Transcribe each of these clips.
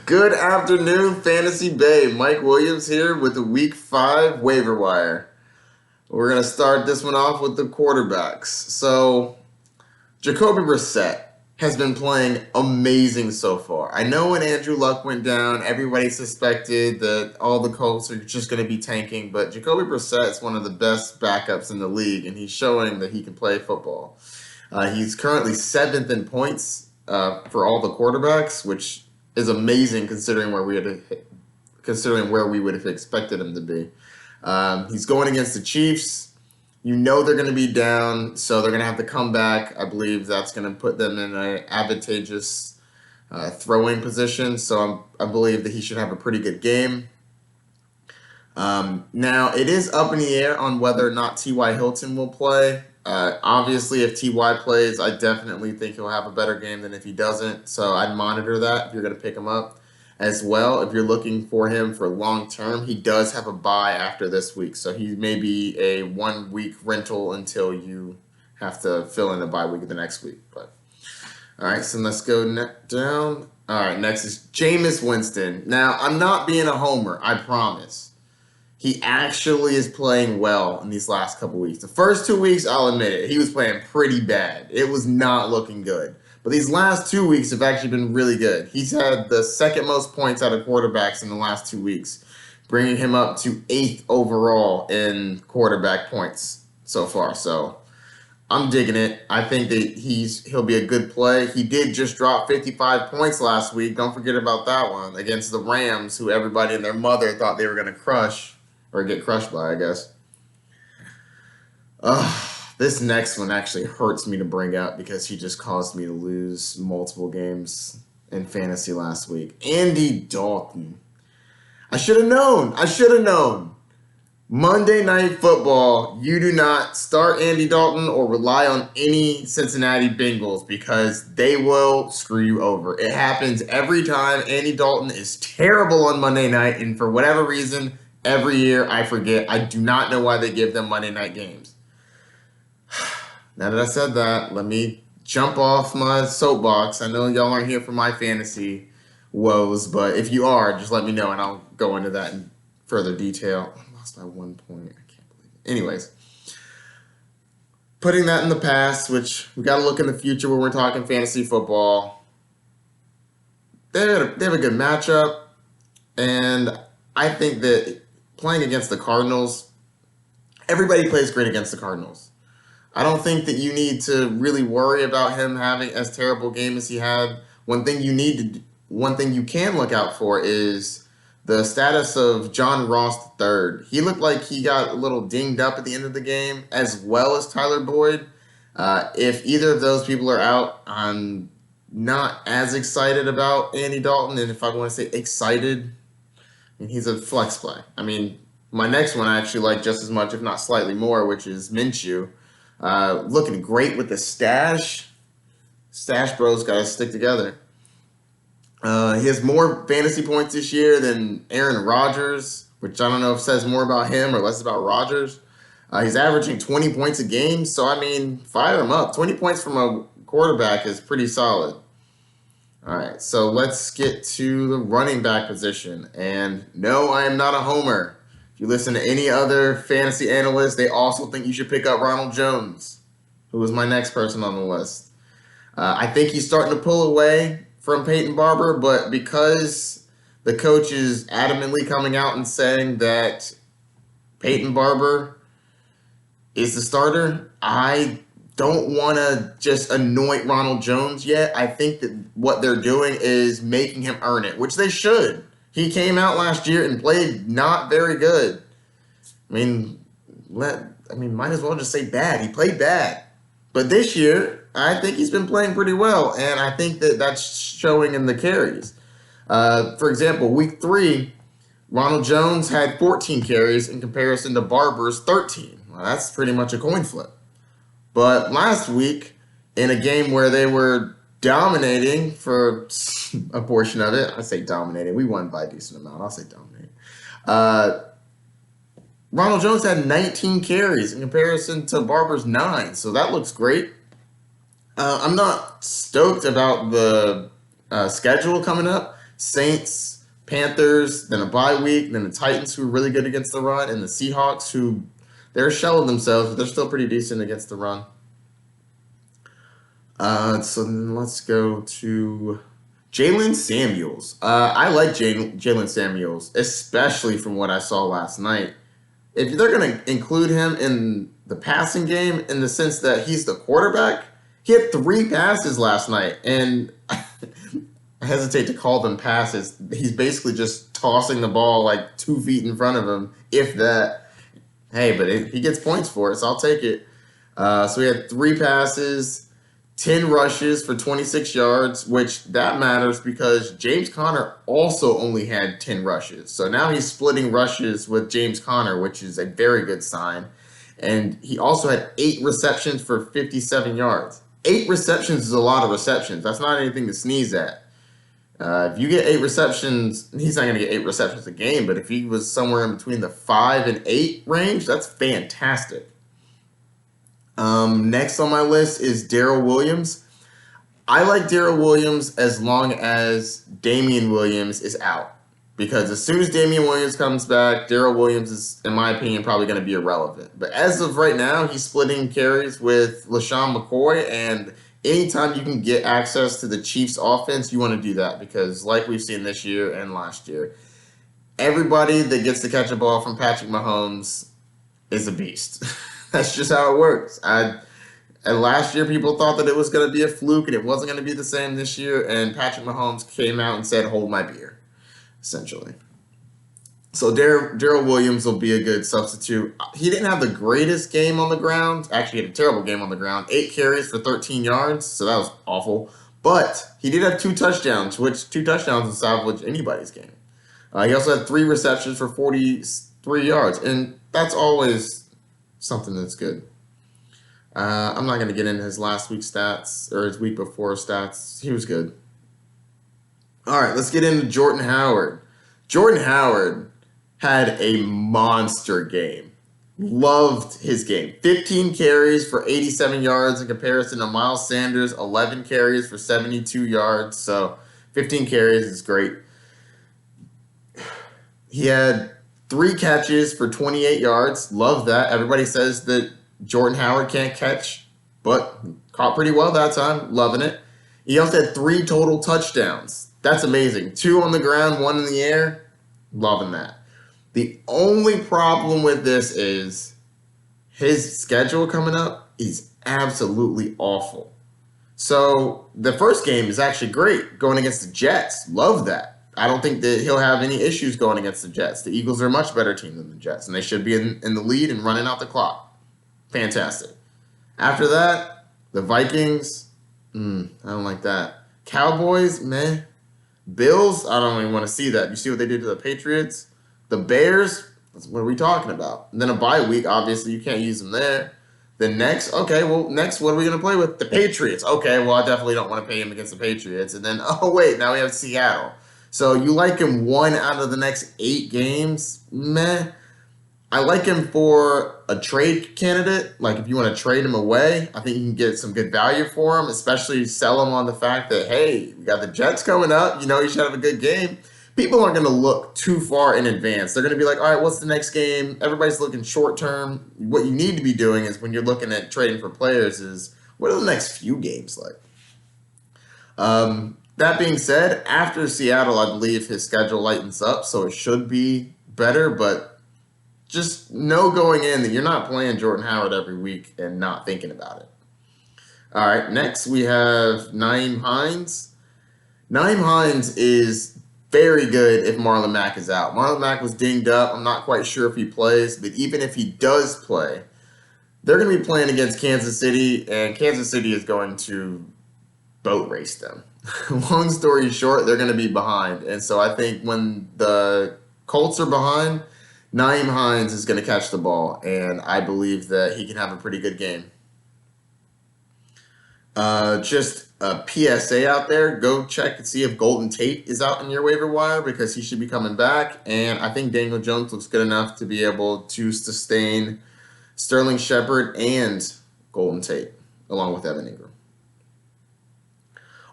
Good afternoon, Fantasy Bay. Mike Williams here with the Week 5 waiver wire. We're going to start this one off with the quarterbacks. So, Jacoby Brissett has been playing amazing so far. I know when Andrew Luck went down, everybody suspected that all the Colts are just going to be tanking, but Jacoby Brissett is one of the best backups in the league, and he's showing that he can play football. He's currently 7th in points for all the quarterbacks, which is amazing considering where we would have expected him to be. He's going against the Chiefs. You know they're going to be down, so they're going to have to come back. I believe that's going to put them in an advantageous throwing position. So I believe that he should have a pretty good game. Now, it is up in the air on whether or not T.Y. Hilton will play. Obviously, if T.Y. plays, I definitely think he'll have a better game than if he doesn't. So I'd monitor that if you're going to pick him up. As well, if you're looking for him for long term, he does have a bye after this week. So he may be a 1 week rental until you have to fill in a bye week the next week. But all right, so let's go down. All right, next is Jameis Winston. Now, I'm not being a homer, I promise. He actually is playing well in these last couple weeks. The first 2 weeks, I'll admit it, he was playing pretty bad. It was not looking good. But these last 2 weeks have actually been really good. He's had the second most points out of quarterbacks in the last 2 weeks, bringing him up to 8th overall in quarterback points so far. So I'm digging it. I think that he'll be a good play. He did just drop 55 points last week. Don't forget about that one against the Rams, who everybody and their mother thought they were going to crush or get crushed by, I guess. This next one actually hurts me to bring up because he just caused me to lose multiple games in fantasy last week. Andy Dalton. I should have known. Monday Night Football, you do not start Andy Dalton or rely on any Cincinnati Bengals because they will screw you over. It happens every time. Andy Dalton is terrible on Monday night, and for whatever reason, every year I forget. I do not know why they give them Monday night games. Now that I said that, let me jump off my soapbox. I know y'all aren't here for my fantasy woes, but if you are, just let me know and I'll go into that in further detail. I lost by 1 point. I can't believe it. Anyways, putting that in the past, which we got to look in the future when we're talking fantasy football. They have a good matchup, and I think that playing against the Cardinals, everybody plays great against the Cardinals. I don't think that you need to really worry about him having as terrible game as he had. One thing you can look out for is the status of John Ross III. He looked like he got a little dinged up at the end of the game, as well as Tyler Boyd. If either of those people are out, I'm not as excited about Andy Dalton. And if I want to say excited, he's a flex play. I mean, my next one I actually like just as much, if not slightly more, which is Minshew. Looking great with the stash. Stash bros got to stick together. He has more fantasy points this year than Aaron Rodgers, which I don't know if says more about him or less about Rodgers. He's averaging 20 points a game, so I mean, fire him up. 20 points from a quarterback is pretty solid. All right, so let's get to the running back position. And no, I am not a homer. If you listen to any other fantasy analyst, they also think you should pick up Ronald Jones, who was my next person on the list. I think he's starting to pull away from Peyton Barber, but because the coach is adamantly coming out and saying that Peyton Barber is the starter, I don't want to just anoint Ronald Jones yet. I think that what they're doing is making him earn it, which they should. He came out last year and played not very good. I mean, might as well just say bad. He played bad. But this year, I think he's been playing pretty well, and I think that that's showing in the carries. For example, week 3, Ronald Jones had 14 carries in comparison to Barber's 13. Well, that's pretty much a coin flip. But last week, in a game where they were dominating for a portion of it. I say dominating. We won by a decent amount. I'll say dominating. Ronald Jones had 19 carries in comparison to Barber's 9, so that looks great. I'm not stoked about the schedule coming up. Saints, Panthers, then a bye week, then the Titans, who are really good against the run, and the Seahawks, who they're a shell of themselves, but they're still pretty decent against the run. So then let's go to Jalen Samuels. I like Jalen Samuels, especially from what I saw last night. If they're going to include him in the passing game in the sense that he's the quarterback, he had 3 passes last night, and I hesitate to call them passes. He's basically just tossing the ball like 2 feet in front of him, if that. Hey, but he gets points for it, so I'll take it. So he had 3 passes, 10 rushes for 26 yards, which that matters because James Conner also only had 10 rushes. So now he's splitting rushes with James Conner, which is a very good sign. And he also had 8 receptions for 57 yards. 8 receptions is a lot of receptions. That's not anything to sneeze at. If you get 8 receptions, he's not going to get 8 receptions a game, but if he was somewhere in between the 5 and 8 range, that's fantastic. Next on my list is Darrell Williams. I like Darrell Williams as long as Damian Williams is out. Because as soon as Damian Williams comes back, Darrell Williams is, in my opinion, probably going to be irrelevant. But as of right now, he's splitting carries with LaShawn McCoy, and anytime you can get access to the Chiefs offense, you want to do that because like we've seen this year and last year, everybody that gets to catch a ball from Patrick Mahomes is a beast. That's just how it works. And last year, people thought that it was going to be a fluke and it wasn't going to be the same this year, and Patrick Mahomes came out and said, hold my beer, essentially. So Darrell Williams will be a good substitute. He didn't have the greatest game on the ground. Actually, he had a terrible game on the ground. 8 carries for 13 yards, so that was awful. But he did have 2 touchdowns, which 2 touchdowns will salvage anybody's game. He also had 3 receptions for 43 yards, and that's always something that's good. I'm not going to get into his last week's stats or his week before stats. He was good. All right, let's get into Jordan Howard. Jordan Howard had a monster game. Loved his game. 15 carries for 87 yards in comparison to Miles Sanders, 11 carries for 72 yards. So 15 carries is great. He had 3 catches for 28 yards. Love that. Everybody says that Jordan Howard can't catch, but caught pretty well that time. Loving it. He also had 3 total touchdowns. That's amazing. 2 on the ground, 1 in the air. Loving that. The only problem with this is his schedule coming up is absolutely awful. So the first game is actually great, going against the Jets. Love that. I don't think that he'll have any issues going against the Jets. The Eagles are a much better team than the Jets, and they should be in the lead and running out the clock. Fantastic. After that, the Vikings, I don't like that. Cowboys, meh. Bills, I don't even want to see that. You see what they did to the Patriots? The Bears, what are we talking about? And then a bye week, obviously, you can't use them there. Then next, what are we going to play with? The Patriots. Okay, well, I definitely don't want to pay him against the Patriots. And then, now we have Seattle. So you like him 1 out of the next 8 games? Meh. I like him for a trade candidate. Like, if you want to trade him away, I think you can get some good value for him, especially sell him on the fact that, hey, we got the Jets coming up. You should have a good game. People aren't going to look too far in advance. They're going to be like, all right, what's the next game? Everybody's looking short term. What you need to be doing is when you're looking at trading for players is, what are the next few games like? That being said, after Seattle, I believe his schedule lightens up, so it should be better, but just know going in that you're not playing Jordan Howard every week and not thinking about it. All right, next we have Nyheim Hines. Nyheim Hines is very good if Marlon Mack is out. Marlon Mack was dinged up. I'm not quite sure if he plays, but even if he does play, they're going to be playing against Kansas City, and Kansas City is going to boat race them. Long story short, they're going to be behind. And so I think when the Colts are behind, Nyheim Hines is going to catch the ball, and I believe that he can have a pretty good game. Just a PSA out there, go check and see if Golden Tate is out in your waiver wire because he should be coming back, and I think Daniel Jones looks good enough to be able to sustain Sterling Shepard and Golden Tate, along with Evan Ingram.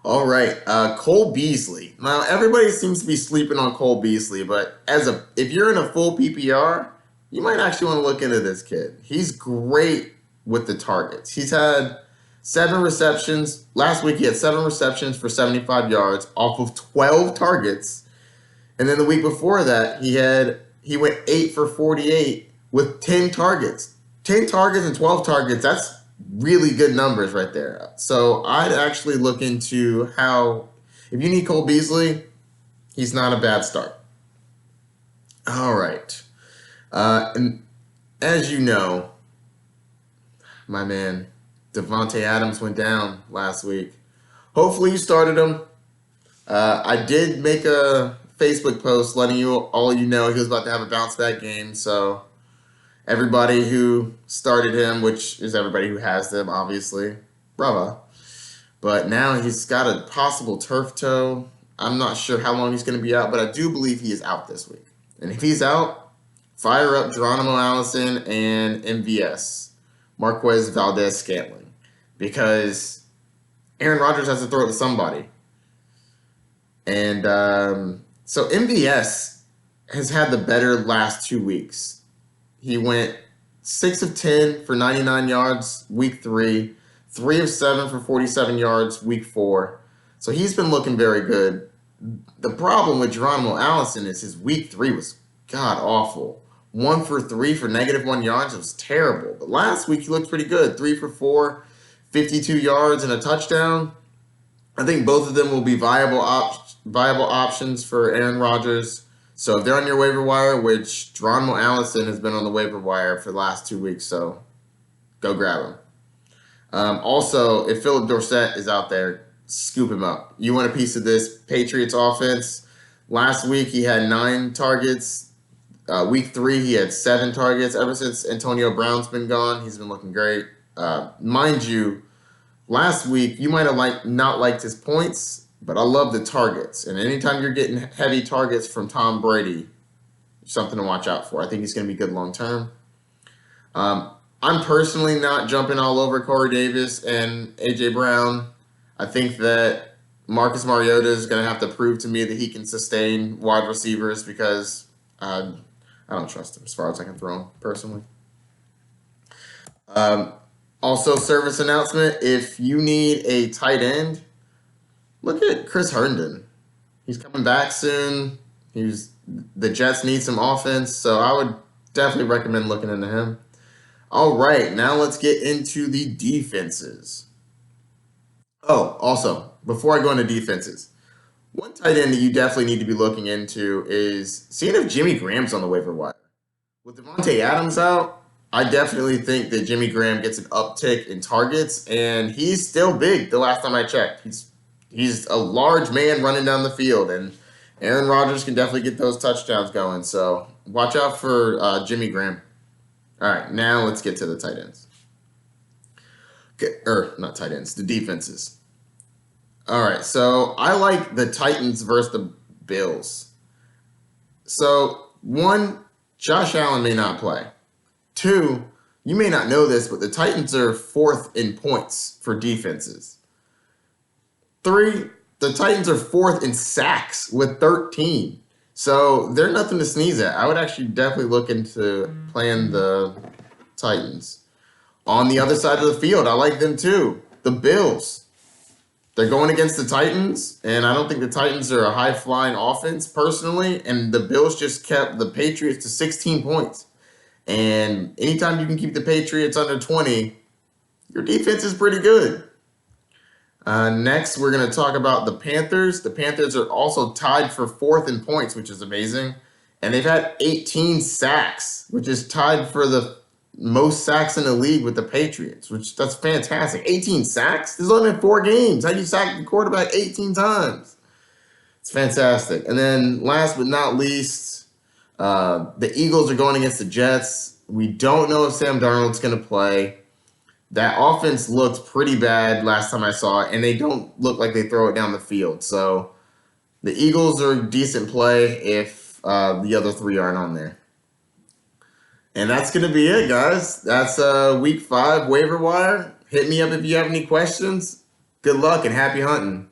All right, Cole Beasley. Now everybody seems to be sleeping on Cole Beasley, but if you're in a full PPR, you might actually want to look into this kid. He's great with the targets. He's had 7 receptions. Last week he had 7 receptions for 75 yards off of 12 targets. And then the week before that, he went 8 for 48 with 10 targets. 10 targets and 12 targets, that's really good numbers right there. So I'd actually look into if you need Cole Beasley, he's not a bad start. All right. And as you know, my man, Devontae Adams went down last week. Hopefully you started him. I did make a Facebook post letting all of you know he was about to have a bounce back game. So everybody who started him, which is everybody who has them, obviously, bravo. But now he's got a possible turf toe. I'm not sure how long he's going to be out, but I do believe he is out this week. And if he's out, fire up Geronimo Allison and MVS, Marquez Valdez-Scantling, because Aaron Rodgers has to throw it to somebody. And so MVS has had the better last 2 weeks. He went 6 of 10 for 99 yards week 3, 3 of 7 for 47 yards week 4. So he's been looking very good. The problem with Geronimo Allison is his week 3 was god awful. 1 for 3 for -1 yards. It was terrible. But last week he looked pretty good. 3 for 4, 52 yards and a touchdown. I think both of them will be viable options for Aaron Rodgers. So if they're on your waiver wire, which Geronimo Allison has been on the waiver wire for the last 2 weeks, so go grab him. Also, if Philip Dorsett is out there, scoop him up. You want a piece of this Patriots offense. Last week he had 9 targets. Week 3 he had 7 targets. Ever since Antonio Brown's been gone, he's been looking great. Mind you, last week you might have not liked his points, but I love the targets. And anytime you're getting heavy targets from Tom Brady, something to watch out for. I think he's going to be good long term. I'm personally not jumping all over Corey Davis and A.J. Brown. I think that Marcus Mariota is going to have to prove to me that he can sustain wide receivers because I don't trust him as far as I can throw him personally. Also, service announcement, if you need a tight end, look at Chris Herndon. He's coming back soon. The Jets need some offense, so I would definitely recommend looking into him. All right, now let's get into the defenses. Oh, also, before I go into defenses, one tight end that you definitely need to be looking into is seeing if Jimmy Graham's on the waiver wire. With Devontae Adams out, I definitely think that Jimmy Graham gets an uptick in targets, and he's still big the last time I checked. He's a large man running down the field, and Aaron Rodgers can definitely get those touchdowns going. So watch out for Jimmy Graham. All right, now let's get to the tight ends. Okay, not tight ends, the defenses. All right, so I like the Titans versus the Bills. So, 1, Josh Allen may not play. 2, you may not know this, but the Titans are 4th in points for defenses. 3, the Titans are 4th in sacks with 13. So they're nothing to sneeze at. I would actually definitely look into playing the Titans. On the other side of the field, I like them too. The Bills. They're going against the Titans, and I don't think the Titans are a high-flying offense personally, and the Bills just kept the Patriots to 16 points. And anytime you can keep the Patriots under 20, your defense is pretty good. Next, we're going to talk about the Panthers. The Panthers are also tied for 4th in points, which is amazing. And they've had 18 sacks, which is tied for the most sacks in the league with the Patriots, that's fantastic. 18 sacks? There's only been 4 games. How do you sack the quarterback 18 times? It's fantastic. And then last but not least, the Eagles are going against the Jets. We don't know if Sam Darnold's going to play. That offense looked pretty bad last time I saw it, and they don't look like they throw it down the field. So the Eagles are a decent play if the other 3 aren't on there. And that's going to be it, guys. That's week 5 waiver wire. Hit me up if you have any questions. Good luck and happy hunting.